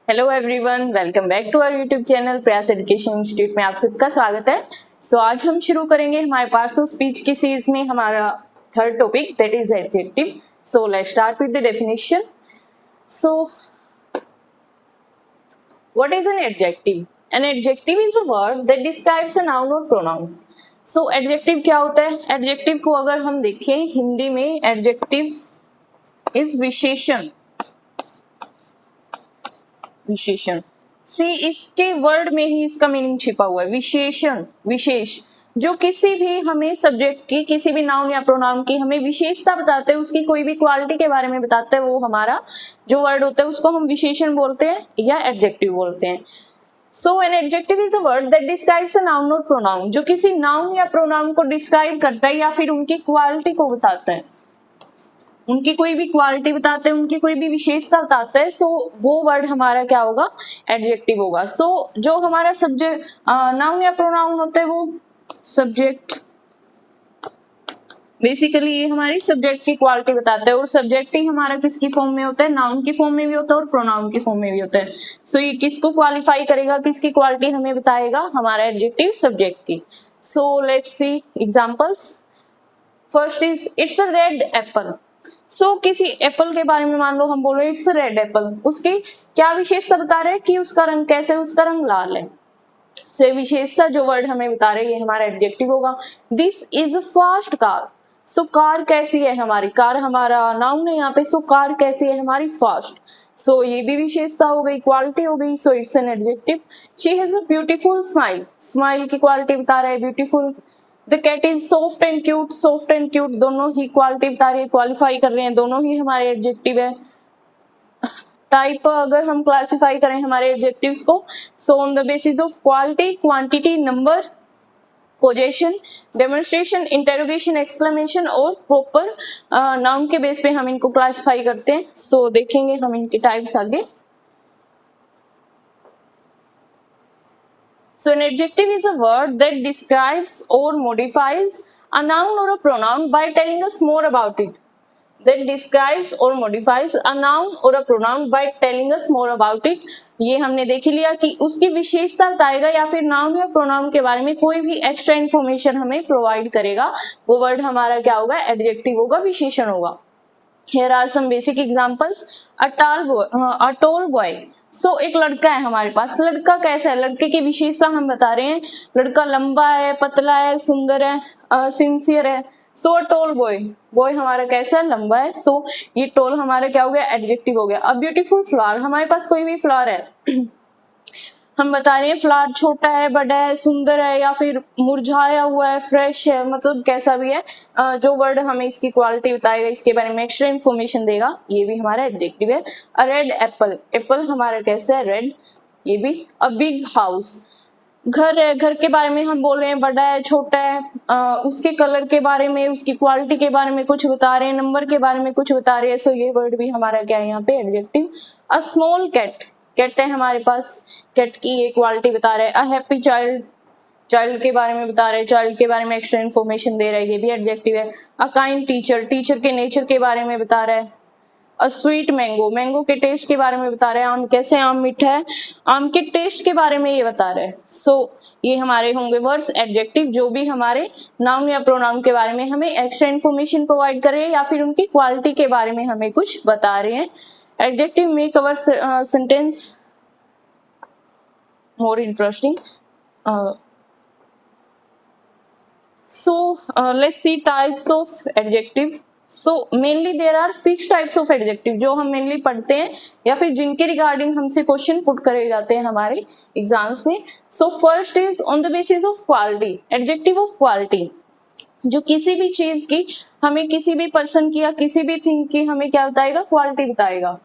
Hello everyone, welcome back to our YouTube channel Prayas education institute में आप सबका स्वागत है। आज हम शुरू करेंगे हमारे पार्ट्स ऑफ स्पीच की सीरीज में हमारा third topic that is adjective. Let's start with the definition. What is an adjective? An adjective is a word that describes a noun और प्रोनाउन। एडजेक्टिव क्या होता है? एडजेक्टिव को अगर हम देखें हिंदी में, एडजेक्टिव इज विशेषण। विशेषण सी, इसके वर्ड में ही इसका मीनिंग छिपा हुआ है। विशेषण, विशेष, जो किसी भी हमें सब्जेक्ट की, किसी भी नाउन या प्रोनाउन की हमें विशेषता बताते हैं, उसकी कोई भी क्वालिटी के बारे में बताते हैं, वो हमारा जो वर्ड होता है उसको हम विशेषण बोलते हैं या एडजेक्टिव बोलते हैं। An adjective is a word that describes a noun और प्रोनाउन, जो किसी नाउन या प्रोनाउन को डिस्क्राइब करता है या फिर उनकी क्वालिटी को बताता है, उनकी कोई भी क्वालिटी बताते हैं, उनकी कोई भी विशेषता बताते हैं। वो वर्ड हमारा क्या होगा? एडजेक्टिव होगा। जो हमारा सब्जेक्ट नाउन या प्रोनाउन होते हैं वो सब्जेक्ट, बेसिकली ये हमारी सब्जेक्ट की क्वालिटी बताते हैं, और सब्जेक्ट ही हमारा किसकी फॉर्म में होता है? नाउन की फॉर्म में भी होता है और प्रोनाउन की फॉर्म में भी होता है। ये किसको क्वालिफाई करेगा, किसकी क्वालिटी हमें बताएगा? हमारा एडजेक्टिव सब्जेक्ट की। Let's see examples. First is it's a red Apple. किसी एप्पल के बारे में मान लो हम बोल रहे हैं इट्स रेड एप्पल, उसकी क्या विशेषता बता रहे हैं कि उसका रंग कैसे, उसका रंग लाल है। ये विशेषता जो वर्ड हमें बता रहे हैं ये हमारा एडजेक्टिव होगा। This is a fast car. Car कैसी है हमारी? कार हमारा नाउन है यहाँ पे। कार कैसी है हमारी? फास्ट। ये भी विशेषता हो गई, क्वालिटी हो गई। It's an adjective. She has a beautiful smile. Smile की क्वालिटी बता रहा है beautiful. The cat is soft and cute. Soft and cute दोनों ही क्वालिटी बता रहे हैं, क्वालिफाई कर रहे हैं, दोनों ही हमारे एडजेक्टिव है। टाइप अगर हम क्लासिफाई करें हमारे एडजेक्टिव्स को, on the basis of quality, quantity, number, possession, demonstration, interrogation, exclamation और प्रॉपर नाउन के बेस पे हम इनको क्लासिफाई करते हैं। देखेंगे हम इनके टाइप्स आगे। An adjective is a word that describes or modifies a noun or a pronoun by telling us more about it. That describes or modifies a noun or a pronoun by telling us more about it. ये हमने देख लिया कि उसकी विशेषता बताएगा या फिर नाउन या प्रोनाउन के बारे में कोई भी एक्स्ट्रा इन्फॉर्मेशन हमें प्रोवाइड करेगा, वो वर्ड हमारा क्या होगा? एडजेक्टिव होगा, विशेषण होगा। Here are some basic examples. A tall boy. एक लड़का है हमारे पास। लड़का कैसा है? लड़के की विशेषता हम बता रहे हैं। लड़का लंबा है, पतला है, सुंदर है, सिंसियर है। A tall boy. बॉय हमारा कैसा है? लंबा है। ये टॉल हमारा क्या हो गया? एडजेक्टिव हो गया। A beautiful flower. हमारे पास कोई भी फ्लावर है हम बता रहे हैं फ्लावर छोटा है, बड़ा है, सुंदर है, या फिर मुरझाया हुआ है, फ्रेश है, मतलब कैसा भी है, जो वर्ड हमें इसकी क्वालिटी बताएगा, इसके बारे में एक्स्ट्रा इन्फॉर्मेशन देगा, ये भी हमारा एडजेक्टिव है। अ रेड एप्पल। एप्पल हमारा कैसा है? रेड, ये भी। A big house. घर है, घर के बारे में हम बोल रहे हैं बड़ा है, छोटा है, उसके कलर के बारे में, उसकी क्वालिटी के बारे में कुछ बता रहे हैं, नंबर के बारे में कुछ बता रहे हैं। ये वर्ड भी हमारा क्या है यहाँ पे? Adjective. A small cat. Cat है हमारे पास, कैट की ये क्वालिटी बता रहे हैं। A happy child. चाइल्ड के बारे में बता रहे हैं, चाइल्ड के बारे में एक्स्ट्रा इन्फॉर्मेशन दे रहा है, ये भी एडजेक्टिव है। A kind teacher. टीचर के नेचर के बारे में बता रहा है। A sweet mango. मैंगो के टेस्ट के बारे में बता रहे हैं। आम कैसे? आम मीठा है, आम के टेस्ट के बारे में ये बता रहे हैं। ये हमारे होंगे वर्ड्स एडजेक्टिव, जो भी हमारे नाउन या प्रोनाउन के बारे में हमें एक्स्ट्रा इन्फॉर्मेशन प्रोवाइड कर रहे हैं या फिर उनकी क्वालिटी के बारे में हमें कुछ बता रहे हैं। Adjective make our sentence more interesting. Let's see types of adjective. Mainly there are 6 types of adjective जो हम mainly पढ़ते हैं या फिर जिनके रिगार्डिंग हमसे क्वेश्चन पुट करे जाते हैं हमारे एग्जाम्स में। First is on the basis of quality. Adjective of quality, जो किसी भी चीज की, हमें किसी भी पर्सन की या किसी भी थिंग की हमें क्या बताएगा? क्वालिटी बताएगा।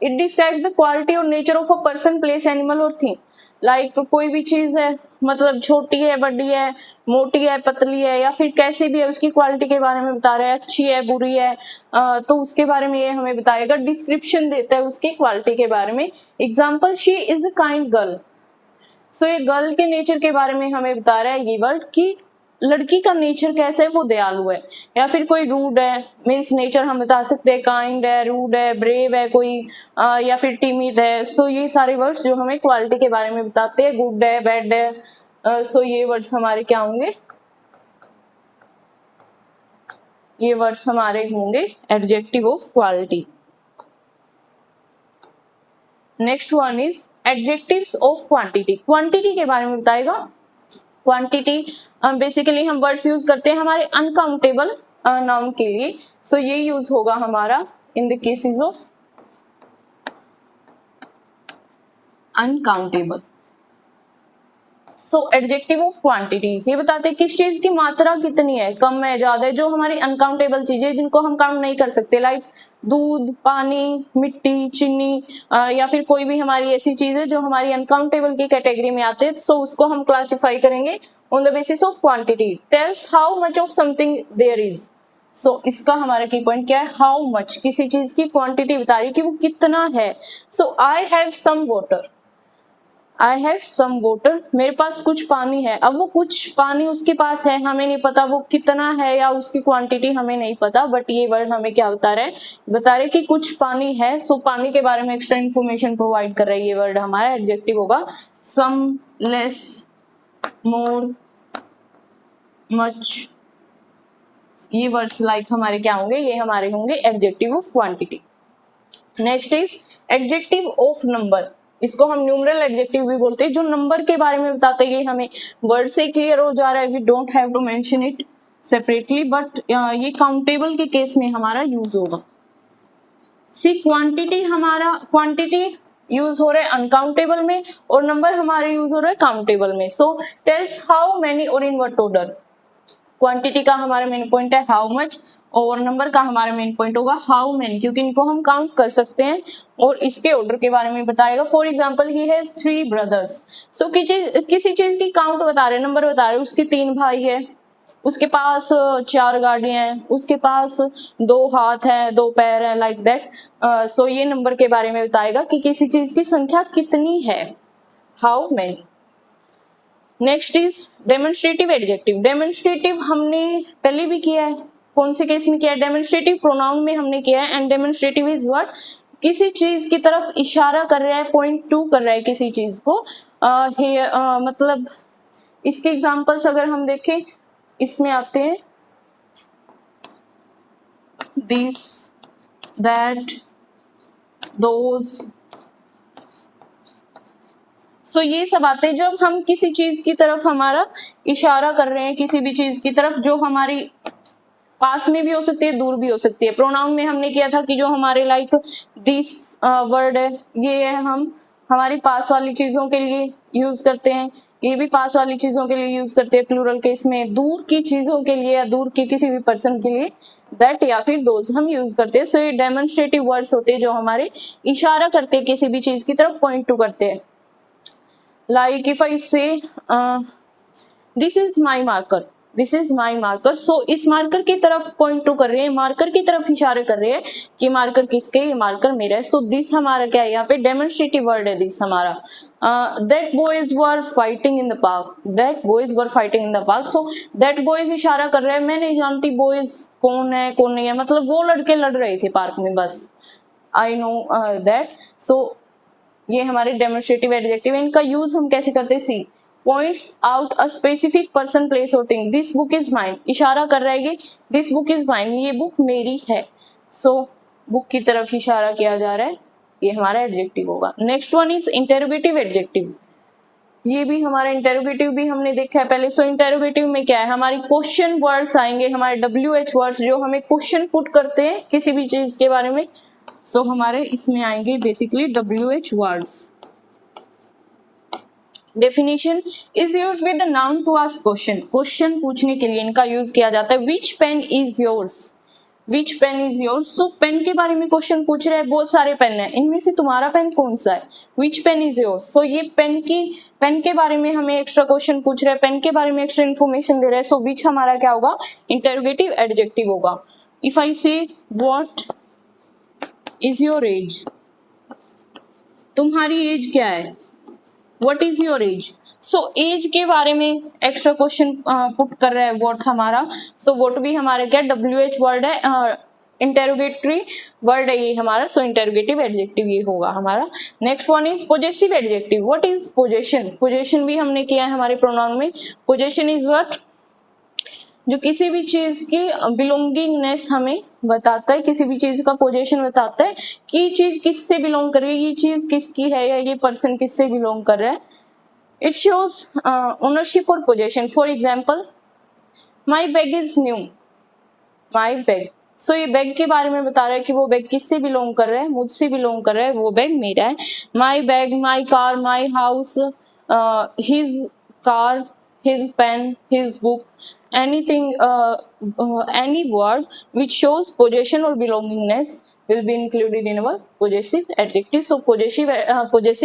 इट डिस्क्राइब्स द क्वालिटी और nature of a person, place, animal और थिंग। लाइक कोई भी चीज है, मतलब छोटी है, बड़ी है, मोटी है, पतली है, या फिर कैसी भी है, उसकी क्वालिटी के बारे में बता रहा है। अच्छी है, बुरी है, तो उसके बारे में ये हमें बताएगा, डिस्क्रिप्शन देता है उसकी क्वालिटी के बारे में। Example, she is a kind girl. ये गर्ल के नेचर के बारे में हमें बता रहा है ये वर्ड, कि लड़की का नेचर कैसा है, वो दयालु है, या फिर कोई रूड है, मीन्स नेचर हम बता सकते हैं काइंड है, रूड है, ब्रेव है कोई, या फिर टिमिड है। सो ये सारे वर्ड्स जो हमें क्वालिटी के बारे में बताते हैं, गुड है, बैड है। सो ये वर्ड्स हमारे क्या होंगे, ये वर्ड्स हमारे होंगे adjective of quality. Next one is adjectives of quantity. Quantity के बारे में बताएगा। क्वांटिटी बेसिकली हम वर्ड्स यूज करते हैं हमारे अनकाउंटेबल नाउन के लिए। सो ये यूज होगा हमारा in the cases of uncountable. So adjective of quantity ये बताते हैं किस चीज की मात्रा कितनी है, कम है, ज्यादा है, जो हमारी अनकाउंटेबल चीजें जिनको हम काउंट नहीं कर सकते, लाइक दूध, पानी, मिट्टी, चीनी, या फिर कोई भी हमारी ऐसी चीज है जो हमारी अनकाउंटेबल की कैटेगरी में आते हैं। सो उसको हम क्लासिफाई करेंगे on the basis of quantity. Tells how much of something there is. So इसका हमारा की पॉइंट क्या है, हाउ मच, किसी चीज की क्वांटिटी बता रही है कि वो कितना है। So I have some water, I have some water, मेरे पास कुछ पानी है। अब वो कुछ पानी उसके पास है, हमें नहीं पता वो कितना है या उसकी क्वांटिटी हमें नहीं पता, बट ये वर्ड हमें क्या बता रहे हैं, बता रहे कि कुछ पानी है। सो पानी के बारे में एक्स्ट्रा इन्फॉर्मेशन प्रोवाइड कर रहा है ये वर्ड हमारा एडजेक्टिव होगा। सम, लेस, मोर, मच, ये वर्ड्स लाइक हमारे क्या होंगे, ये हमारे होंगे adjective of quantity. Next is adjective of number. इसको हम न्यूमरल एडजेक्टिव भी बोलते हैं, जो नंबर के बारे में बताते हैं। हमें वर्ड से क्लियर हो जा रहा है, we don't have to mention it separately, but ये काउंटेबल के केस में हमारा यूज होगा। सी क्वांटिटी, हमारा क्वांटिटी यूज हो रहा है अनकाउंटेबल में और नंबर हमारे यूज हो रहा है काउंटेबल में। सो टेल्स हाउ मेनी और इन व्हाट ऑर्डर। क्वांटिटी का हमारा मेन पॉइंट है हाउ मच और नंबर का हमारा मेन पॉइंट होगा हाउ मेनी, क्योंकि इनको हम काउंट कर सकते हैं और इसके ऑर्डर के बारे में बताएगा। For example he has 3 brothers. So किसी चीज की काउंट बता रहे, नंबर बता रहे, उसके 3 भाई है, उसके पास 4 गाड़ियां हैं, उसके पास 2 हाथ है, 2 पैर है, लाइक दैट। सो ये नंबर के बारे में बताएगा कि किसी चीज की संख्या कितनी है, how many. Next is demonstrative adjective. Demonstrative हमने पहले भी किया है, कौन से केस में किया है, डेमोन्स्ट्रेटिव प्रोनाउन में हमने किया है। एंड डेमोन्स्ट्रेटिव इज व्हाट, किसी चीज की तरफ इशारा कर रहा है, पॉइंट टू कर रहा है किसी चीज को। मतलब इसके एग्जांपल्स अगर हम देखें, इसमें आते हैं दिस, दैट, दोज। सो ये सब आते हैं जब हम किसी चीज की तरफ हमारा इशारा कर रहे हैं, किसी भी चीज की तरफ जो हमारी पास में भी हो सकती है, दूर भी हो सकती है। प्रोनाउन में हमने किया था कि जो हमारे लाइक दिस वर्ड है, ये है हम हमारी पास वाली चीजों के लिए यूज करते हैं, ये भी पास वाली चीजों के लिए यूज करते हैं प्लूरल केस में। दूर की चीजों के लिए या दूर के किसी भी पर्सन के लिए दैट या फिर दोज हम यूज करते हैं। सो ये डेमोन्स्ट्रेटिव वर्ड्स होते हैं जो हमारे इशारा करते हैं किसी भी चीज की तरफ, पॉइंट टू करते हैं। Like if I say this is my marker, this is my marker, so इस मार्कर की तरफ पॉइंट टू कर रहे हैं, मार्कर की तरफ इशारे कर रहे हैं कि मार्कर किसके, ये मार्कर मेरा है। सो दिस हमारा क्या है, यहाँ पे डेमोन्स्ट्रेटिव वर्ड है दिस हमारा। That boys were fighting in the park, that boys were fighting in the park. So that boys इशारा कर रहे हैं, मैं नहीं जानती बॉयज कौन है कौन नहीं है, मतलब वो लड़के लड़ रहे थे पार्क में, बस आई नो दैट। सो ये हमारे डेमोन्स्ट्रेटिव एडजेक्टिव। इनका यूज हम कैसे करते हैं, see points out a specific person, place और thing. This book is mine, इशारा कर रहा है दिस बुक इज माइन, ये बुक मेरी है। सो बुक की तरफ इशारा किया जा रहा है, ये हमारा एडजेक्टिव होगा। Next one is interrogative adjective. ये भी हमारा इंटेरोगेटिव भी हमने देखा है पहले। सो इंटेरोगेटिव में क्या है, हमारी क्वेश्चन वर्ड्स आएंगे, हमारे WH वर्ड्स जो हमें क्वेश्चन पुट करते हैं किसी भी चीज के बारे में। सो हमारे इसमें आएंगे basically WH words. Definition is used with the noun to ask question, question पूछने के लिए इनका यूज किया जाता है। Which pen is yours, which pen is yours. तो पेन के बारे में क्वेश्चन पूछ रहे हैं, बहुत सारे पेन है, इनमें से तुम्हारा पेन कौन सा है, विच पेन इज योर्स। सो ये पेन के बारे में हमें एक्स्ट्रा क्वेश्चन पूछ रहे हैं, पेन के बारे में एक्स्ट्रा इन्फॉर्मेशन दे रहे हैं। सो विच हमारा क्या होगा, इंटरोगेटिव एडजेक्टिव होगा। If I say what is your age, तुम्हारी एज क्या है, what is your age. So age के बारे में एक्स्ट्रा क्वेश्चन पुट कर रहा है वॉट हमारा। सो वॉट भी हमारा क्या WH वर्ड है, इंटेरोगेटरी वर्ड है ये हमारा। सो इंटेरोगेटिव एडजेक्टिव ये होगा हमारा। Next one is possessive adjective. What is possession? Possession भी हमने किया है हमारे प्रोनाउन में। पोजेशन इज व्हाट, जो किसी भी चीज की बिलोंगिंगनेस हमें बताता है, किसी भी चीज का पोजेशन बताता है कि ये चीज किससे बिलोंग कर रही है, ये चीज किसकी है या ये पर्सन किससे बिलोंग कर रहा है। इट शोज ओनरशिप और possession. For example, my bag is new, my bag. So ये बैग के बारे में बता रहा है कि वो बैग किससे बिलोंग कर रहा है, मुझसे बिलोंग कर रहा है, वो बैग मेरा है। My bag, my car, my house, his car, his pen, his book, anything, any word which shows possession or belongingness will be included in our possessive adjective. So possessive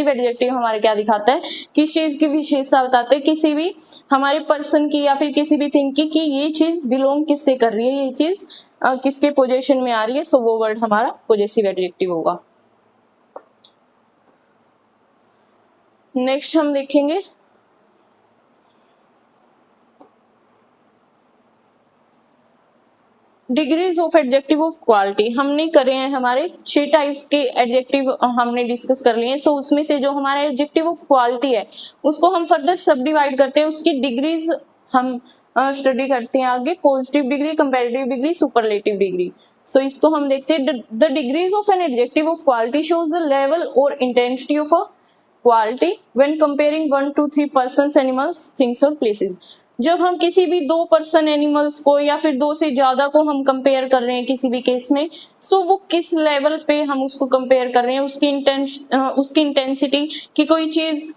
adjective हमारे क्या दिखाता है, किस चीज की विशेषता बताते हैं, किसी भी हमारे पर्सन की या फिर किसी भी थिंग की कि ये चीज बिलोंग किससे कर रही है, ये चीज किसके पोजेशन में आ रही है। सो वो वर्ड हमारा पोजेसिव एडजेक्टिव होगा। नेक्स्ट हम देखेंगे degrees of adjective of quality. हमने करे हैं हमारे 6 टाइप्स के एडजेक्टिव हमने डिस्कस कर लिए हैं। सो उसमें से जो हमारा एडजेक्टिव ऑफ क्वालिटी है उसको हम फर्दर सब डिवाइड करते हैं, उसकी डिग्रीज हम स्टडी करते हैं आगे। Positive degree, comparative degree, superlative degree. So इसको हम देखते हैं। The degrees of an adjective of quality shows the level और intensity of a quality when comparing 1 to 3 persons, animals, things और प्लेसेस। जब हम किसी भी 2 पर्सन, एनिमल्स को या फिर 2 से ज्यादा को हम कंपेयर कर रहे हैं किसी भी केस में, सो वो किस लेवल पे हम उसको कंपेयर कर रहे हैं, उसकी इंटेंसिटी की कोई चीज,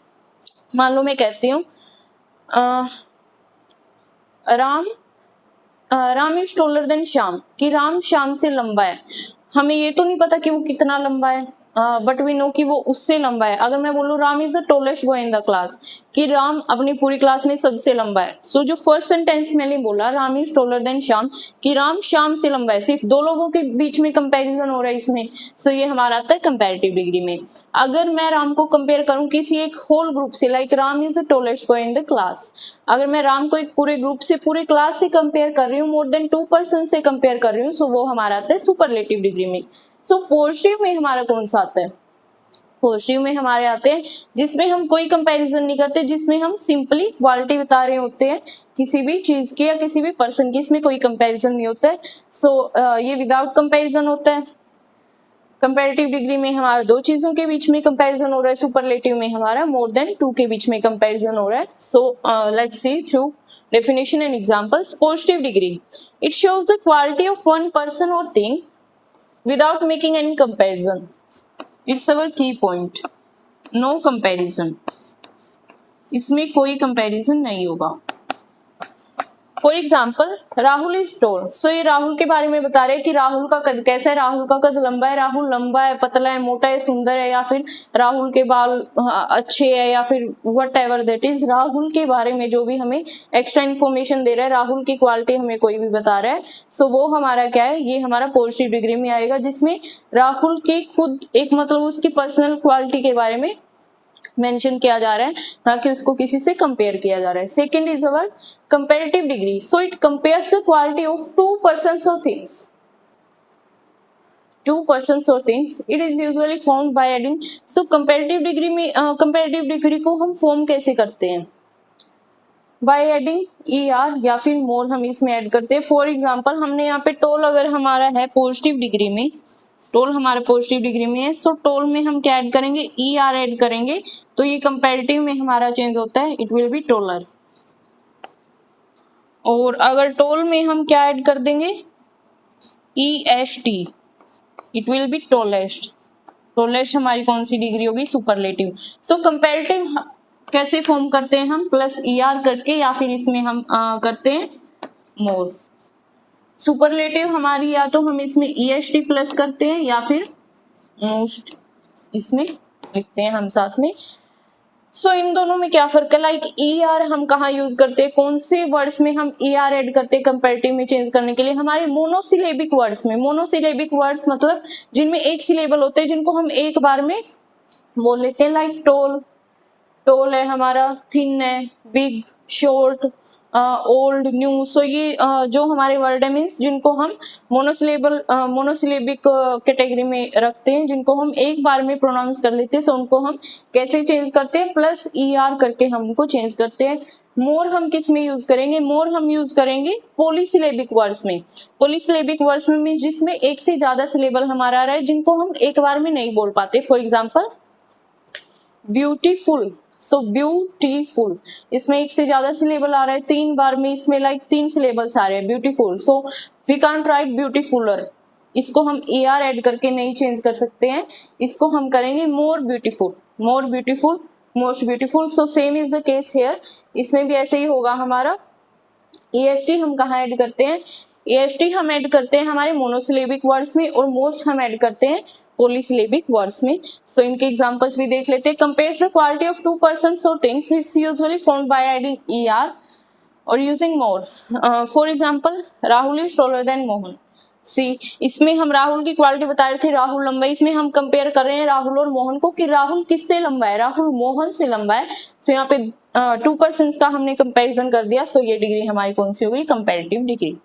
मान लो मैं कहती हूँ Ram is taller then Shyam, कि राम श्याम से लंबा है। हमें ये तो नहीं पता कि वो कितना लंबा है, बट वी नो कि वो उससे लंबा है। अगर मैं बोलूँ Ram is the tallest boy in the class, कि राम अपनी पूरी क्लास में सबसे लंबा है। सो जो फर्स्ट सेंटेंस मैंने बोला Ram is taller then Shyam, कि राम श्याम से लंबा है, सिर्फ 2 लोगों के बीच में कंपैरिजन हो रहा है इसमें। सो ये हमारा आता है कंपैरेटिव डिग्री में। अगर मैं राम को कंपेयर करूं किसी एक होल ग्रुप से, like Ram is the tallest boy in the class, अगर मैं राम को एक पूरे ग्रुप से, पूरे क्लास से कंपेयर कर रही हूँ, मोर देन 2 पर्सन से कंपेयर कर रही हूँ, सो वो हमारा आता है सुपरलेटिव डिग्री में। सो पॉजिटिव में हमारा कौन सा आता है? पॉजिटिव में हमारे आते हैं जिसमें हम कोई कंपैरिजन नहीं करते, जिसमें हम सिंपली क्वालिटी बता रहे होते हैं किसी भी चीज की या किसी भी पर्सन की, इसमें कोई कंपैरिजन नहीं होता है। सो ये विदाउट कंपैरिजन होता है। कंपैरेटिव डिग्री में हमारा 2 चीजों के बीच में कंपैरिजन हो रहा है, सुपरलेटिव में हमारा मोर देन 2 के बीच में कंपैरिजन हो रहा है। So let's see through definition and examples. Positive degree, it shows the quality of one person और thing without making any comparison. It's our key point. No comparison. इसमें कोई कंपैरिजन नहीं होगा। For example, Rahul is tall. So ये राहुल के बारे में बता रहे हैं कि राहुल का कद कैसा है, राहुल का कद लंबा है, राहुल लंबा है, पतला है, मोटा है, सुंदर है, या फिर राहुल के बाल अच्छे है, या फिर what ever that is. Rahul के बारे में जो भी हमें एक्स्ट्रा इन्फॉर्मेशन दे रहा है, राहुल की क्वालिटी हमें कोई भी बता रहा है, सो वो हमारा क्या है, ये हमारा पॉजिटिव डिग्री में आएगा, जिसमें राहुल की खुद एक मतलब उसकी पर्सनल क्वालिटी के बारे में मेंशन किया जा रहा है, ना कि उसको किसी से कंपेयर किया जा रहा है। Second is our comparative degree. So it compares the quality of 2 persons or things. 2 persons or things. It is usually formed by adding. So comparative degree में comparative degree को हम फॉर्म कैसे करते हैं? By adding er या फिर more हम इसमें ऐड करते हैं। फॉर एग्जाम्पल, हमने यहाँ पे टोल अगर हमारा है पॉजिटिव डिग्री में, टोल हमारा पॉजिटिव डिग्री में है, सो टोल में हम क्या ऐड करेंगे, er ऐड करेंगे, तो ये कंपैरेटिव में हमारा चेंज होता है, इट विल बी टोलर। और अगर टोल में हम क्या ऐड कर देंगे, est, it will be tallest. Tallest हमारी कौन सी डिग्री होगी, सुपरलेटिव। सो कंपैरेटिव कैसे फॉर्म करते हैं हम, प्लस er करके, या फिर इसमें हम करते हैं मोर। सुपरलेटिव हमारी या तो हम इसमें est प्लस करते हैं या फिर मोस्ट इसमें लिखते हैं हम साथ में। सो इन दोनों में क्या फर्क है, लाइक er हम कहाँ यूज करते हैं, कौन से वर्ड्स में हम er ऐड करते हैं कंपैरेटिव में चेंज करने के लिए, हमारे मोनोसिलेबिक वर्ड्स में। मोनोसिलेबिक वर्ड्स मतलब जिनमें एक सिलेबल होते हैं, जिनको हम एक बार में बोल लेते हैं, लाइक टोल, टोल है हमारा, थिन है, बिग, शॉर्ट, ओल्ड, न्यू। सो ये जो हमारे वर्ड है मीन्स जिनको हम मोनोसिलेबिक कैटेगरी में रखते हैं, जिनको हम एक बार में प्रोनाउंस कर लेते हैं, सो उनको हम कैसे चेंज करते हैं, प्लस ER करके हम उनको चेंज करते हैं। मोर हम किस में यूज करेंगे, मोर हम यूज करेंगे पॉलीसिलेबिक वर्ड्स में। पॉलीसिलेबिक वर्ड्स में मीन्स जिसमें एक से ज्यादा सिलेबल हमारा आ रहा है, जिनको हम एक बार में नहीं बोल पाते। For example beautiful, so beautiful, इसमें एक से ज्यादा सिलेबल आ रहा है, 3 बार में इसमें लाइक 3 सिलेबल्स आ रहे हैं beautiful, so we can't write beautifuler, इसको हम ER ऐड करके नहीं चेंज कर सकते हैं, इसको हम करेंगे more beautiful, more beautiful, most beautiful. So same is the case hair, इसमें भी ऐसे ही होगा हमारा। EST हम कहाँ ऐड करते हैं, EST हम ऐड करते हैं हमारे मोनोसिलेबिक वर्ड्स में, और मोस्ट हम ऐड करते हैं पॉलीसिलेबिक वर्ड्स में। सो इनके एग्जांपल्स भी देख लेते हैं। Compares the quality of 2 persons और things, it's usually formed by adding ER और using more. For example Rahul is taller than Mohan. See, इसमें हम राहुल की क्वालिटी बता रहे थे, राहुल लंबा है, इसमें हम कंपेयर कर रहे हैं राहुल और मोहन को कि राहुल किससे लंबा है, राहुल मोहन से लंबा है। सो यहाँ पे 2 persons का हमने कंपैरिजन कर दिया। सो ये डिग्री हमारी कौन सी हो गई, comparative degree.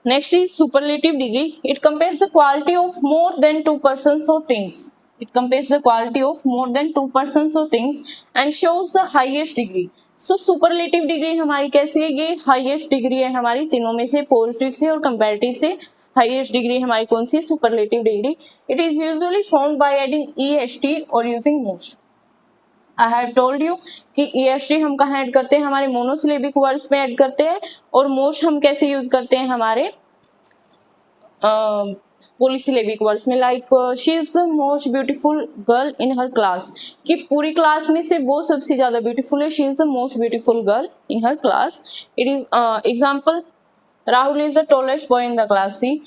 Next is superlative degree. It compares the quality of more than 2 persons or things. It compares the quality of more than 2 persons or things and shows the highest degree. So superlative degree हमारी कैसी है, ये highest degree है हमारी तीनों में से, positive से और comparative से। highest degree हमारी कौन सी है, superlative degree. It is usually formed by adding EST or using most. I have told you कि EST हम कहाँ ऐड करते हैं, हमारे मोनोसिलेबिक वर्ड्स में ऐड करते हैं, और मोस्ट हम कैसे यूज करते हैं, हमारे पॉलीसिलेबिक वर्ड्स में। Like she is the most beautiful girl in her class, कि पूरी क्लास में से वो सबसे ज्यादा ब्यूटीफुल है, she is the most beautiful girl in her class. It is example Rahul is the tallest boy in the class. See,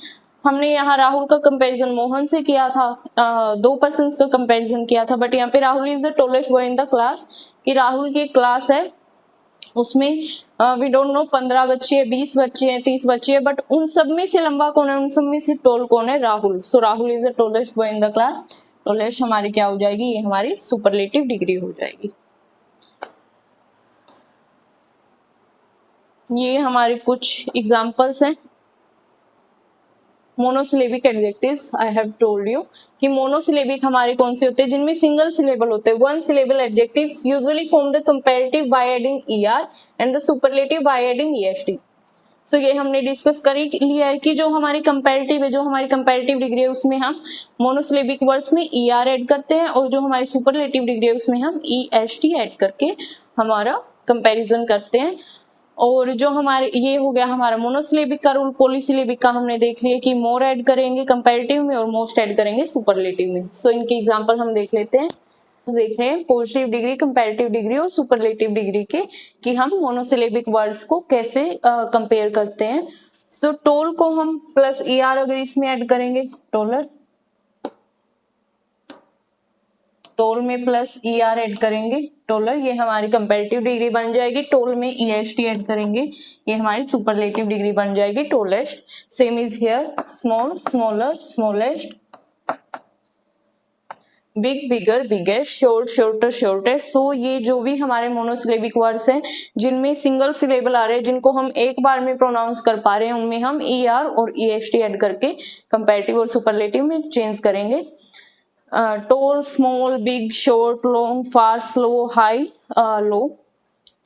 हमने यहाँ राहुल का कंपैरिजन मोहन से किया था, 2 persons का कंपैरिजन किया था, बट यहाँ पे Rahul is the tallest boy in the class, कि राहुल की क्लास है उसमें वी डोंट नो 15 बच्चे हैं, 20 बच्चे हैं, 30 बच्चे हैं, बट उन सब में से लंबा कौन है, उन सब में से टॉल कौन है, Rahul. So Rahul is the tallest boy in the class. Tallest हमारी क्या हो जाएगी, ये हमारी सुपरलेटिव डिग्री हो जाएगी। ये हमारे कुछ एग्जाम्पल्स हैं। Monosyllabic adjectives, I have told you कि मोनोसिलेबिक हमारे कौन से होते हैं, जिनमें सिंगल सिलेबल होते हैं। 1 syllable adjectives usually form the comparative bye adding ER and the superlative by adding EST। सो ये हमने डिस्कस कर लिया है कि जो हमारी कंपैरेटिव है, जो हमारी कंपैरेटिव डिग्री है, उसमें हम मोनोसिलेबिक वर्ड्स में ER ऐड करते हैं, और जो हमारी सुपरलेटिव डिग्री है उसमें हम EST ऐड करके हमारा कंपैरिजन करते हैं। और जो हमारे ये हो गया हमारा मोनोसिलेबिक का रूल। पॉलीसिलेबिक का हमने देख लिया कि मोर ऐड करेंगे कंपैरेटिव में और मोस्ट ऐड करेंगे सुपरलेटिव में। सो इनके एग्जांपल हम देख लेते हैं। देख रहे हैं पॉजिटिव डिग्री, कंपैरेटिव डिग्री और सुपरलेटिव डिग्री के, कि हम मोनोसिलेबिक वर्ड्स को कैसे कंपेयर करते हैं। सो टोल को हम प्लस ER अगर इसमें ऐड करेंगे, टोलर, टोल में प्लस ER ऐड करेंगे, टोलर, ये हमारी कंपैरेटिव डिग्री बन जाएगी। टोल में EST ऐड करेंगे, ये हमारी सुपरलेटिव डिग्री बन जाएगी, tallest. Same is here, small, smaller, smallest, big, bigger, biggest, short, shorter, shortest. So ये जो भी हमारे मोनोसिलेबिक वर्ड्स हैं जिनमें सिंगल सिलेबल आ रहे हैं, जिनको हम एक बार में प्रोनाउंस कर पा रहे हैं, उनमें हम ER और EST ऐड करके कंपैरेटिव और सुपरलेटिव में चेंज करेंगे। Tall, small, big, short, long, far, slow, high, low.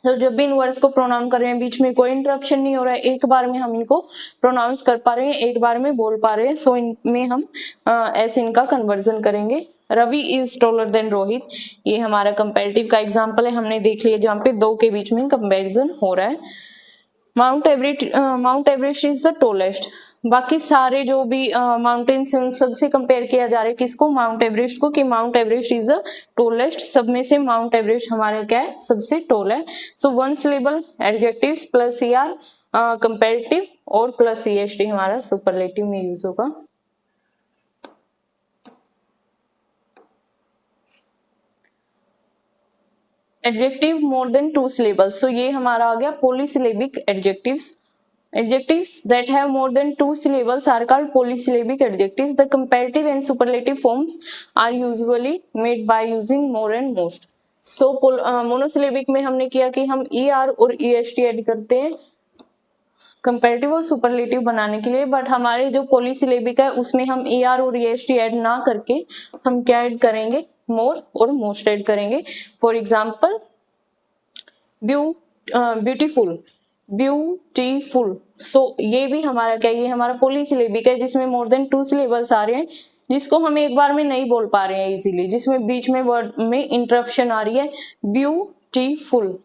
तो जब भी इन वर्ड्स को प्रोनाउंस कर रहे हैं, बीच में कोई इंटरप्शन नहीं हो रहा है, एक बार में हम इनको प्रोनाउंस कर पा रहे हैं, एक बार में बोल पा रहे हैं। सो इनमें हम ऐसे इनका कन्वर्जन करेंगे। Ravi is taller than Rohit, ये हमारा कंपैरेटिव का एग्जांपल है, हमने देख लिया जहाँ पे 2 के बीच में कंपैरिजन हो रहा है। Mount Everest is the tallest. बाकी सारे जो भी माउंटेन्स हैं उन सबसे कंपेयर किया जा रहा है, किसको, माउंट एवरेस्ट को, कि mount Everest is the tallest. सब में से माउंट एवरेस्ट हमारा क्या है, सबसे टॉल है। सो 1 syllable adjectives plus ER comparative और प्लस EST हमारा सुपरलेटिव में यूज होगा। एडजेक्टिव मोर देन 2 syllables, सो ये हमारा आ गया polysyllabic adjectives. Adjectives that have more than 2 syllables are called polysyllabic adjectives. The comparative and superlative forms are usually made by using more and most. So monosyllabic में हमने किया कि हम ER और EST add करते हैं कंपैरेटिव और superlative बनाने के लिए, बट हमारे जो पॉलीसिलेबिक है उसमें हम ER और EST ऐड ना करके हम क्या ऐड करेंगे, मोर और मोस्ट ऐड करेंगे। फॉर एग्जाम्पल ब्यूटीफुल, ब्यूटीफुल, सो ये भी हमारा क्या, ये हमारा पॉलीसिलेबिक है जिसमें मोर देन 2 सिलेबल्स आ रहे हैं, जिसको हम एक बार में नहीं बोल पा रहे हैं इजीली, जिसमें बीच में वर्ड में इंटरप्शन आ रही है। Beautiful,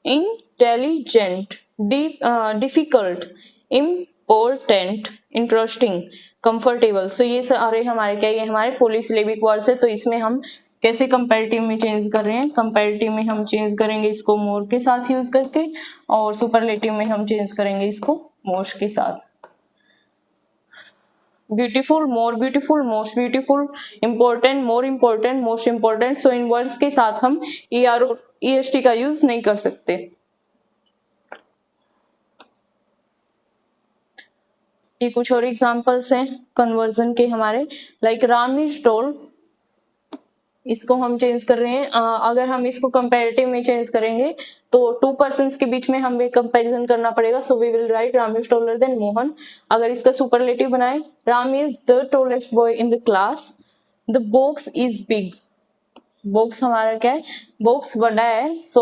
intelligent, difficult, important, interesting, comfortable, so ये सारे हमारे क्या, ये हमारे पॉलीसिलेबिक वर्ड्स है। तो इसमें हम कैसे कंपैरेटिव में चेंज कर रहे हैं, कंपैरेटिव में हम चेंज करेंगे इसको मोर के साथ यूज करके, और सुपरलेटिव में हम चेंज करेंगे इसको मोस्ट के साथ। Beautiful, more beautiful, most beautiful, important, more important, most important, so इन वर्ड्स के साथ हम ER और EST का यूज नहीं कर सकते। ये कुछ और एग्जांपल्स हैं कन्वर्जन के हमारे, लाइक राम इज टोल, इसको हम चेंज कर रहे हैं। अगर हम इसको कंपैरेटिव में चेंज करेंगे तो 2 पर्सन्स के बीच में हमें कंपैरिजन करना पड़ेगा, so we will write Ram is taller than Mohan. अगर इसका सुपरलेटिव बनाए, Ram is the tallest boy in the class, the box is big, box हमारा क्या है, बॉक्स बड़ा है, सो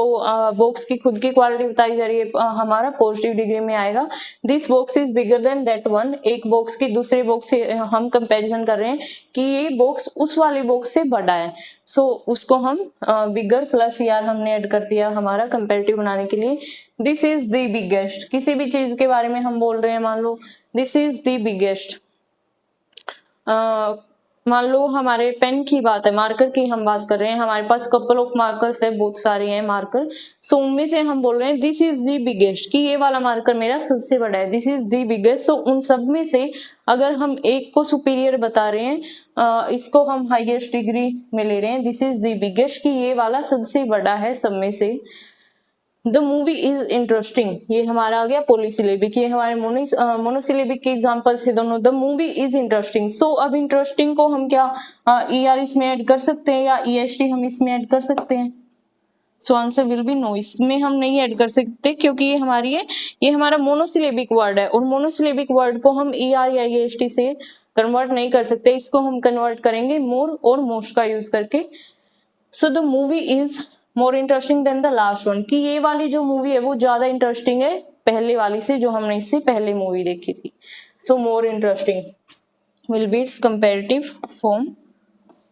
बॉक्स की खुद की क्वालिटी बताई जा रही है, हमारा पॉजिटिव डिग्री में आएगा। This box is bigger than that one, एक बॉक्स की दूसरे बॉक्स से हम कंपैरिजन कर रहे हैं कि ये बॉक्स उस वाले बॉक्स से बड़ा है, सो उसको हम बिगर प्लस ER हमने ऐड कर दिया हमारा कंपैरेटिव बनाने के लिए। दिस इज द बिगेस्ट, किसी भी चीज के बारे में हम बोल रहे हैं, मान लो दिस इज द बिगेस्ट, मान लो हमारे पेन की बात है, मार्कर की हम बात कर रहे हैं, हमारे पास कपल ऑफ मार्कर्स है, बहुत सारे हैं मार्कर, सो उनमें से हम बोल रहे हैं दिस इज दी बिगेस्ट, कि ये वाला मार्कर मेरा सबसे बड़ा है, दिस इज दी बिगेस्ट। सो उन सब में से अगर हम एक को सुपीरियर बता रहे हैं, इसको हम हाईएस्ट डिग्री में ले रहे हैं, दिस इज दी बिगेस्ट, कि ये वाला सबसे बड़ा है सब में से। द मूवी इज इंटरेस्टिंग, ये हमारा आ गया पॉलीसिलेबिक, ये हमारे मोनोसिलेबिक के एग्जांपल्स है दोनों। द मूवी इज इंटरेस्टिंग, सो अब इंटरेस्टिंग को हम क्या ER इसमें ऐड कर सकते हैं या EST हम इसमें ऐड कर सकते हैं? So answer will be no, इसमें हम नहीं ऐड कर सकते क्योंकि ये हमारी है, ये हमारा मोनोसिलेबिक वर्ड है और मोनोसिलेबिक वर्ड को हम ER या EST से कन्वर्ट नहीं कर सकते, इसको हम कन्वर्ट करेंगे मोर और मोस्ट का यूज करके। So the movie is more interesting than the last one, कि ये वाली जो मूवी है वो ज्यादा इंटरेस्टिंग है पहले वाली से जो हमने इससे पहले मूवी देखी थी। So more interesting will be its comparative form,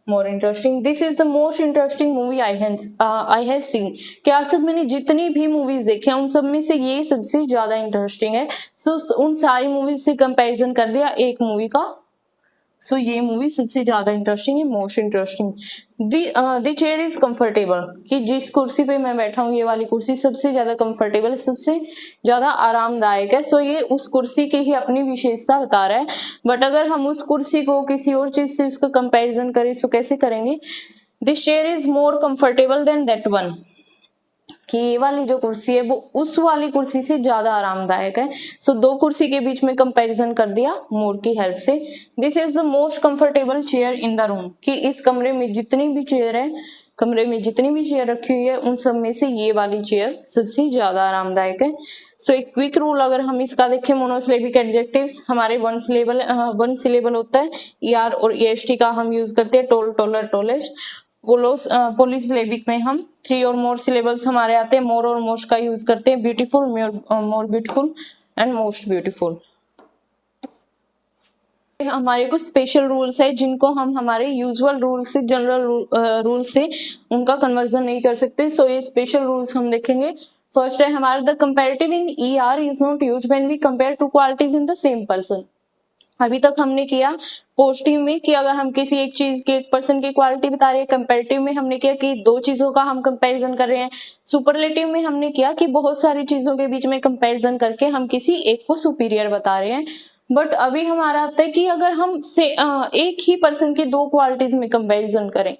more interesting. This is the most interesting movie I have seen, कि आज तक मैंने जितनी भी मूवीज देखी हैं उन सब में से ये सबसे ज्यादा इंटरेस्टिंग है। सो उन सारी मूवीज से कंपैरिजन कर दिया एक मूवी का, सो ये मूवी सबसे ज्यादा इंटरेस्टिंग है, most interesting. The chair is comfortable, कि जिस कुर्सी पे मैं बैठा हूँ ये वाली कुर्सी सबसे ज्यादा कंफर्टेबल है, सबसे ज्यादा आरामदायक है। सो ये उस कुर्सी की ही अपनी विशेषता बता रहा है, बट अगर हम उस कुर्सी को किसी और चीज से उसका कंपैरिजन करें तो कैसे करेंगे? This chair is more comfortable than that one, कि ये वाली जो कुर्सी है वो उस वाली कुर्सी से ज्यादा आरामदायक है। सो दो कुर्सी के बीच में कंपैरिजन कर दिया मोर की हेल्प से। This is the most comfortable chair in the room, कि इस कमरे में जितनी भी चेयर है, कमरे में जितनी भी चेयर रखी हुई है उन सब में से ये वाली चेयर सबसे ज्यादा आरामदायक है। सो एक क्विक रूल अगर हम इसका देखें, मोनोसिलेबिक एडजेक्टिव्स हमारे वन सिलेबल होता है, ER और EST का हम यूज करते हैं, टोल, टोलर, टोलेस्ट। पॉलीसिलेबिक में हम 3 और मोर सिलेबल्स हमारे आते हैं, मोर और मोस्ट का यूज करते हैं, beautiful, more beautiful and most beautiful. हमारे कुछ स्पेशल रूल्स है जिनको हम हमारे यूजुअल रूल से, जनरल रूल से उनका कन्वर्जन नहीं कर सकते। सो ये स्पेशल रूल्स हम देखेंगे। फर्स्ट है हमारा, the comparative in ER is not used when we compare two qualities in the same person. अभी तक हमने किया पॉजिटिव में कि अगर हम किसी एक चीज के, एक पर्सन की क्वालिटी बता रहे हैं, कंपैरेटिव में हमने किया कि 2 चीजों का हम कंपैरिजन कर रहे हैं, सुपरलेटिव में हमने किया कि बहुत सारी चीजों के बीच में कंपैरिजन करके हम किसी एक को सुपीरियर बता रहे हैं। बट अभी हमारा आता है कि अगर हम से एक ही पर्सन की 2 क्वालिटीज में कंपैरिजन करें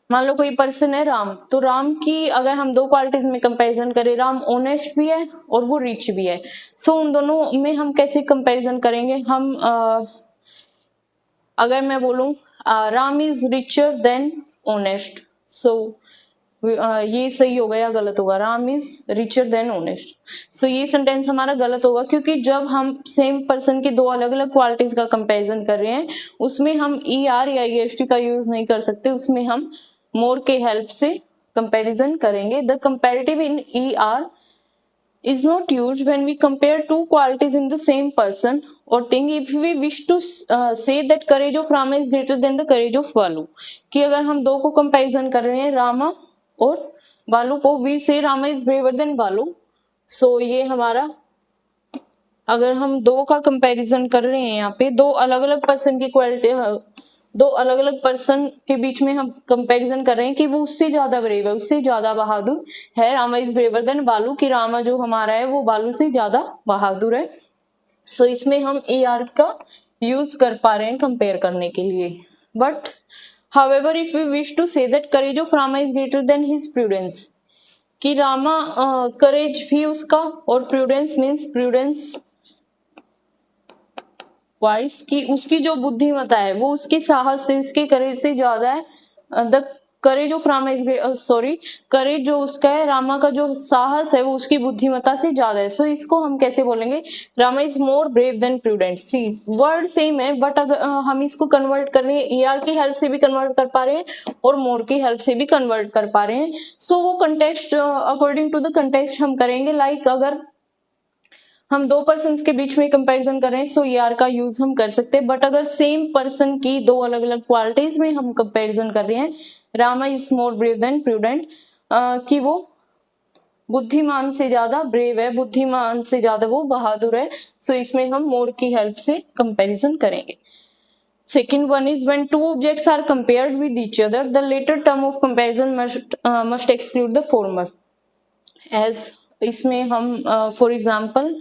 मान लो कोई पर्सन है राम, तो राम की अगर हम 2 क्वालिटीज में कंपैरिजन करें, राम ऑनेस्ट भी है और वो रिच भी है। सो उन दोनों में हम कैसे कंपैरिजन करेंगे? हम अगर मैं बोलूं Ram is richer than honest, so ये सही होगा या गलत होगा? Ram is richer than honest. So ये सेंटेंस हमारा गलत होगा, क्योंकि जब हम सेम पर्सन की दो अलग अलग क्वालिटीज का कंपैरिजन कर रहे हैं उसमें हम ER या EST का यूज नहीं कर सकते, उसमें हम मोर के हेल्प से कंपैरिजन करेंगे। The comparative in ER is not used when we compare two qualities in the same person or thing. If we wish to say that courage of Rama is greater than the courage of Balu, कि अगर हम दो को comparison कर रहे हैं रामा और बालू को, we say Rama is braver than Balu. So ये हमारा, अगर हम दो का कंपैरिजन कर रहे हैं यहाँ पे दो अलग अलग पर्सन की क्वालिटी, दो अलग अलग पर्सन के बीच में हम कंपैरिजन कर रहे हैं कि वो उससे ज्यादा ब्रेव है, उससे ज्यादा बहादुर है। रामा इज ब्रेवर देन बालू, कि रामा जो हमारा है वो बालू से ज्यादा बहादुर है। सो इसमें हम ER का यूज कर पा रहे हैं कंपेयर करने के लिए। But however if we wish to say that courage of Rama is greater than his prudence, कि रामा करेज भी उसका और प्रूडेंस मीन्स प्रूडेंस वाइस, कि उसकी जो बुद्धिमत्ता है वो उसके साहस से, उसके करेज से ज्यादा है। The courage of Rama is करेज जो उसका है, रामा का जो साहस है वो उसकी बुद्धिमत्ता से ज्यादा है। सो इसको हम कैसे बोलेंगे? Rama is more brave than prudent. See word same है बट अगर हम इसको कन्वर्ट कर रहे हैं, ER की हेल्प से भी कन्वर्ट कर पा रहे हैं और मोर की हेल्प से भी कन्वर्ट कर पा रहे हैं। सो वो context, according to the context हम करेंगे। लाइक अगर हम दो पर्सन के बीच में कंपैरिजन कर रहे हैं सो ER का यूज हम कर सकते हैं। बट अगर सेम पर्सन की दो अलग अलग क्वालिटीज में हम कंपैरिजन कर रहे हैं, Rama is more brave than prudent, कि वो बुद्धिमान से ज्यादा ब्रेव है, बुद्धिमान से ज्यादा वो बहादुर है। सो इसमें हम मोर की हेल्प से कंपैरिजन करेंगे। Second one is when two objects are compared with each other, the later term of comparison must exclude the former. As इसमें हम फॉर एग्जाम्पल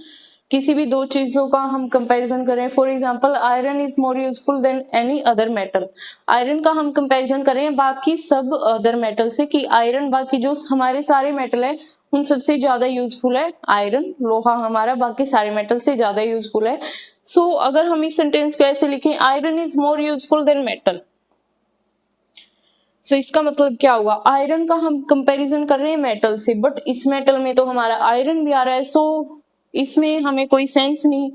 किसी भी दो चीजों का हम कंपैरिजन करें, for example iron is more useful than any other metal, iron का हम कंपैरिजन करें बाकी सब अदर मेटल से, कि आयरन बाकी जो हमारे सारे मेटल है उन सबसे ज्यादा यूजफुल है आयरन, लोहा हमारा बाकी सारे मेटल से ज्यादा यूजफुल है। सो अगर हम इस सेंटेंस को ऐसे लिखें, iron is more useful than metal, so इसका मतलब क्या होगा? आयरन का हम कंपैरिजन कर रहे हैं मेटल से, बट इस मेटल में तो हमारा आयरन भी आ रहा है। सो इसमें हमें कोई सेंस नहीं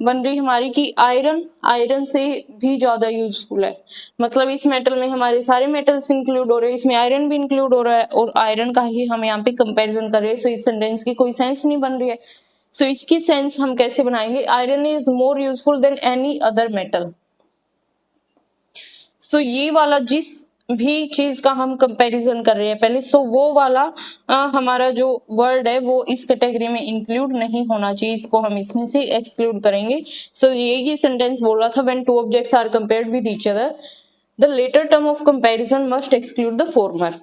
बन रही हमारी कि आयरन से भी ज्यादा यूजफुल है। मतलब इस मेटल में हमारे सारे मेटल्स इंक्लूड हो रहे हैं, इसमें आयरन भी इंक्लूड हो रहा है और आयरन का ही हम यहाँ पे कंपैरिजन कर रहे हैं। सो इस सेंटेंस की कोई सेंस नहीं बन रही है। सो इसकी सेंस हम कैसे बनाएंगे? Iron is more useful than any other metal. So ये वाला जिस भी चीज का हम कंपैरिजन कर रहे हैं पहले, सो वो वाला हमारा जो वर्ड है वो इस कैटेगरी में इंक्लूड नहीं होना चाहिए, इसको हम इसमें से एक्सक्लूड करेंगे। सो ये सेंटेंस बोला था when two objects are compared with each other the latter term of comparison must exclude the former,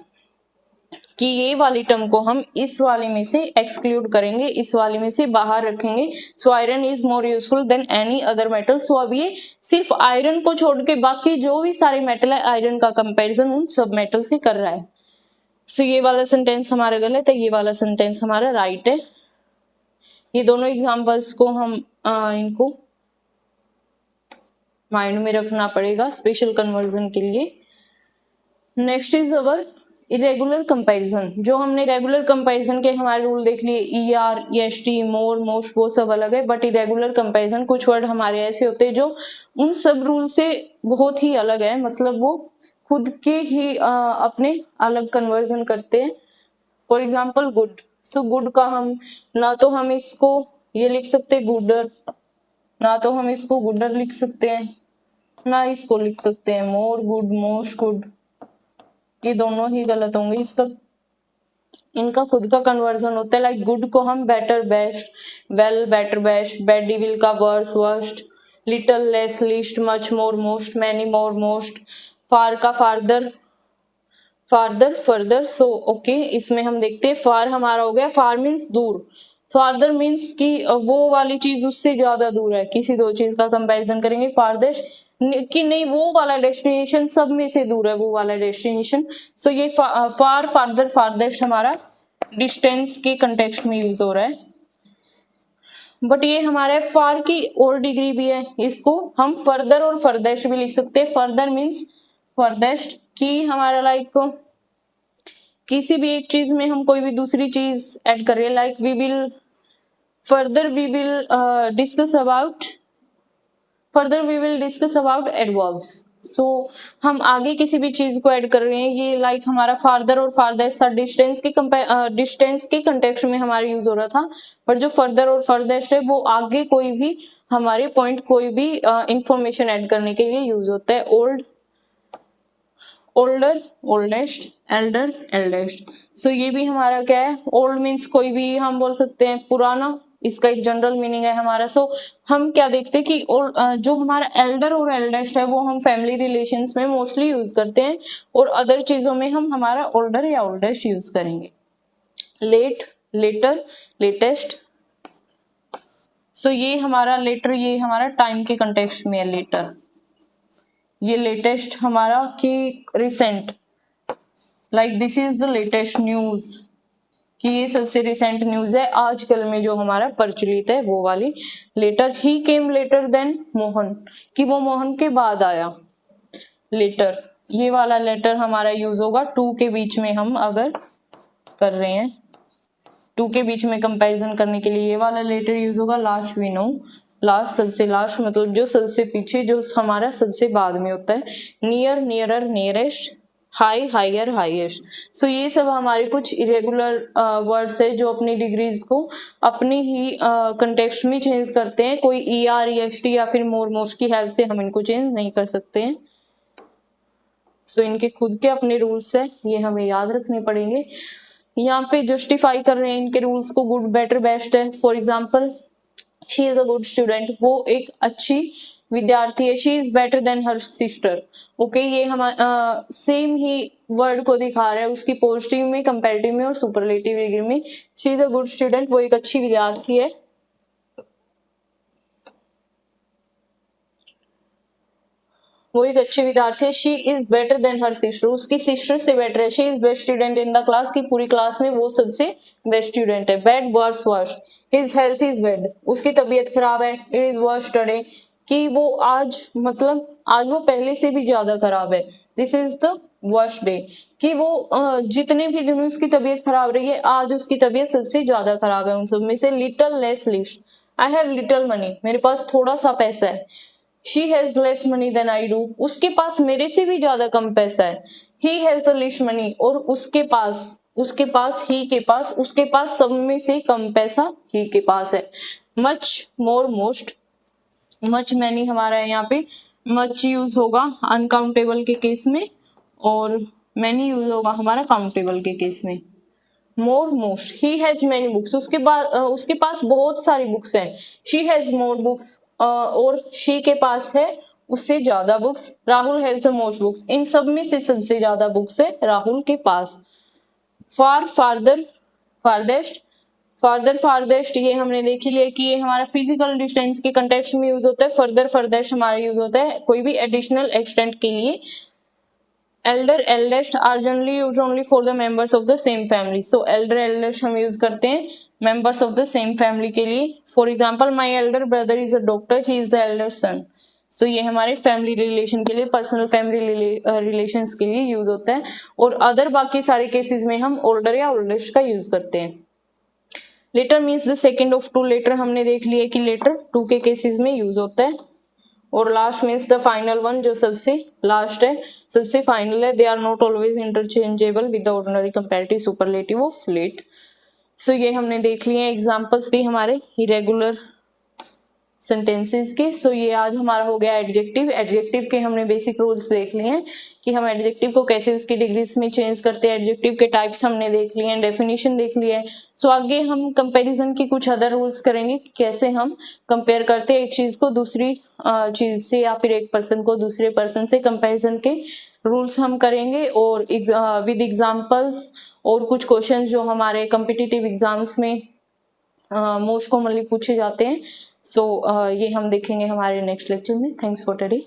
कि ये वाली टर्म को हम इस वाले में से एक्सक्लूड करेंगे, इस वाले में से बाहर रखेंगे। So iron is more useful than any other metal. So अब ये सिर्फ आयरन को छोड़ के बाकी जो भी सारे मेटल है आयरन का कंपैरिजन उन सब मेटल से कर रहा है। सो ये वाला सेंटेंस हमारा गलत है, ये वाला सेंटेंस हमारा राइट है। ये दोनों एग्जाम्पल्स को हम इनको माइंड में रखना पड़ेगा स्पेशल कन्वर्जन के लिए। Next is our irregular comparison. जो हमने रेगुलर कंपैरिजन के हमारे रूल देख लिए, ER, EST, मोर, मोस्ट, वो सब अलग है। बट इरेगुलर कंपैरिजन कुछ वर्ड हमारे ऐसे होते हैं जो उन सब रूल से बहुत ही अलग है, मतलब वो खुद के ही अपने अलग कन्वर्जन करते हैं। For example good. So good का हम ना तो हम इसको ये लिख सकते गुडर, ना तो हम इसको गुडर लिख सकते हैं, ना इसको लिख सकते हैं मोर गुड, मोस्ट गुड, ये दोनों ही गलत होंगे। इसका इनका खुद का कन्वर्जन होता है। लाइक गुड को हम better best, well better best, bad evil का worse worst, little less least, much more most, many more most, far का farther farther further. So okay, इसमें हम देखते हैं फार हमारा हो गया, फार मीन्स दूर, फार्दर मीन्स कि वो वाली चीज उससे ज्यादा दूर है। किसी दो चीज का कंपैरिजन करेंगे, फारदेस्ट कि नहीं वो वाला डेस्टिनेशन सब में से दूर है वो वाला डेस्टिनेशन। सो ये फार फार्दर फारदेस्ट हमारा डिस्टेंस के कंटेक्स्ट में यूज हो रहा है। बट ये हमारे फार की और डिग्री भी है, इसको हम फर्दर और फर्देस्ट भी लिख सकते हैं। फर्दर मीन्स फर्देस्ट, कि हमारा लाइक किसी भी एक चीज में हम कोई भी दूसरी चीज ऐड कर रहे हैं, like we will discuss about adverbs. So हम आगे किसी भी चीज को ऐड कर रहे हैं, ये लाइक हमारा फार्दर और फार्देस्ट डिस्टेंस के कंटेक्स्ट में हमारा यूज हो रहा था, पर जो फर्दर और फर्देस्ट है वो आगे कोई भी हमारे पॉइंट कोई भी इंफॉर्मेशन ऐड करने के लिए यूज होता है। Older, oldest, elder, eldest. So ये भी हमारा क्या है, ओल्ड मीन्स कोई भी हम बोल सकते हैं पुराना, इसका एक जनरल मीनिंग है हमारा। सो हम क्या देखते हैं कि जो हमारा एल्डर और एल्डेस्ट है वो हम फैमिली रिलेशंस में मोस्टली यूज करते हैं, और अदर चीजों में हम हमारा ओल्डर या ओल्डेस्ट यूज करेंगे। Late, later, latest. सो ये हमारा लेटर, ये हमारा टाइम के कंटेक्स्ट में है लेटर। ये लेटेस्ट हमारा कि recent, like this is the latest news, कि ये सबसे रिसेंट न्यूज है आजकल में जो हमारा प्रचलित है, वो वाली। लेटर, ही केम लेटर देन मोहन, कि वो मोहन के बाद आया। लेटर, ये वाला लेटर हमारा यूज होगा टू के बीच में, हम अगर कर रहे हैं टू के बीच में कंपैरिजन करने के लिए ये वाला लेटर यूज होगा। लास्ट वी नो, लास्ट सबसे लास्ट, मतलब जो सबसे पीछे, जो हमारा सबसे बाद में होता है। Near, nearer, nearest, high, higher, highest. So ये सब हमारे कुछ इरेगुलर वर्ड्स है जो अपनी डिग्रीज को अपने ही कंटेक्स्ट में चेंज करते हैं। कोई ER, EST या फिर मोर, मोस्ट की हेल्प से हम इनको चेंज नहीं कर सकते हैं। सो इनके खुद के अपने रूल्स है, ये हमें याद रखने पड़ेंगे। यहाँ पे जस्टिफाई कर रहे हैं इनके रूल्स को, गुड, बेटर, बेस्ट है। For example, she is a good student, वो एक अच्छी विद्यार्थी है। She is better than her sister. Okay, ये हम सेम ही वर्ड को दिखा रहा है, उसकी पॉजिटिव में, कंपैरेटिव में और सुपरलेटिव डिग्री में। She is a good student, वो एक अच्छी विद्यार्थी है। वो एक अच्छी विद्यार्थी है। She is better than her sister, उसकी सिस्टर से बेटर है। She is best student in the class, की पूरी क्लास में वो सबसे बेस्ट स्टूडेंट है। Bad, worse, worse. His health is bad, उसकी तबीयत खराब है। इट इज वर्स टुडे, कि वो आज, मतलब आज वो पहले से भी ज्यादा खराब है। This is the worst day, कि वो जितने भी दिन उसकी तबीयत खराब रही है, आज उसकी तबीयत सबसे ज्यादा खराब है उन सब में से। Little, less, list. I have little money, मेरे पास थोड़ा सा पैसा है। She has less money than I do, उसके पास मेरे से भी ज्यादा कम पैसा है। He has the least money, और उसके पास he के पास, उसके पास सब में से कम पैसा he के पास है। Much, more, most, much, many हमारा है यहाँ पे। much यूज होगा अनकाउंटेबल के केस में, और many यूज होगा हमारा काउंटेबल के केस में। more, most, he has many books, उसके पास बहुत सारी बुक्स हैं। she has more books, और शी के पास है उससे ज्यादा books. Rahul has the most books, इन सब में से सबसे ज्यादा बुक्स है राहुल के पास। Far, farther, farthest. Farther, farthest ये हमने देख ही लिया कि ये हमारा फिजिकल डिस्टेंस के कंटेक्स्ट में यूज होता है। फर्दर, फर्देस्ट हमारा यूज होता है कोई भी एडिशनल एक्सटेंट के लिए। Elder, eldest are generally use only for the members of the same family. So elder, eldest हम यूज करते हैं members of the same family के लिए। For example, my elder brother is a doctor, he is the elder son. So ये हमारे family relation के लिए, personal family relations के लिए यूज होता है। और अदर बाकी सारे केसेस में हम ओल्डर या ओल्डेस्ट का यूज करते हैं। Latter means the second of two. Latter हमने देख लिया कि लेटर टू के केसेस में यूज होता है। और last means the final one, जो सबसे लास्ट है, सबसे फाइनल है। They are not always interchangeable with the ordinary comparative superlative of late. So ये हमने देख लिए हैं एग्जाम्पल्स भी हमारे इरेगुलर सेंटेंसेस के। सो ये आज हमारा हो गया एडजेक्टिव। एडजेक्टिव के हमने बेसिक रूल्स देख लिए हैं कि हम एडजेक्टिव को कैसे उसकी डिग्रीज में चेंज करते हैं। एडजेक्टिव के टाइप्स हमने देख लिए हैं, डेफिनेशन देख लिया है। सो आगे हम कंपैरिजन के कुछ अदर रूल्स करेंगे, कैसे हम कंपेयर करते हैं एक चीज को दूसरी चीज से, या फिर एक पर्सन को दूसरे पर्सन से। कंपैरिजन के रूल्स हम करेंगे और विद एग्जांपल्स, और कुछ क्वेश्चंस जो हमारे कॉम्पिटिटिव एग्जाम्स में मोस्ट कॉमनली पूछे जाते हैं। सो ये हम देखेंगे हमारे नेक्स्ट लेक्चर में। Thanks for today.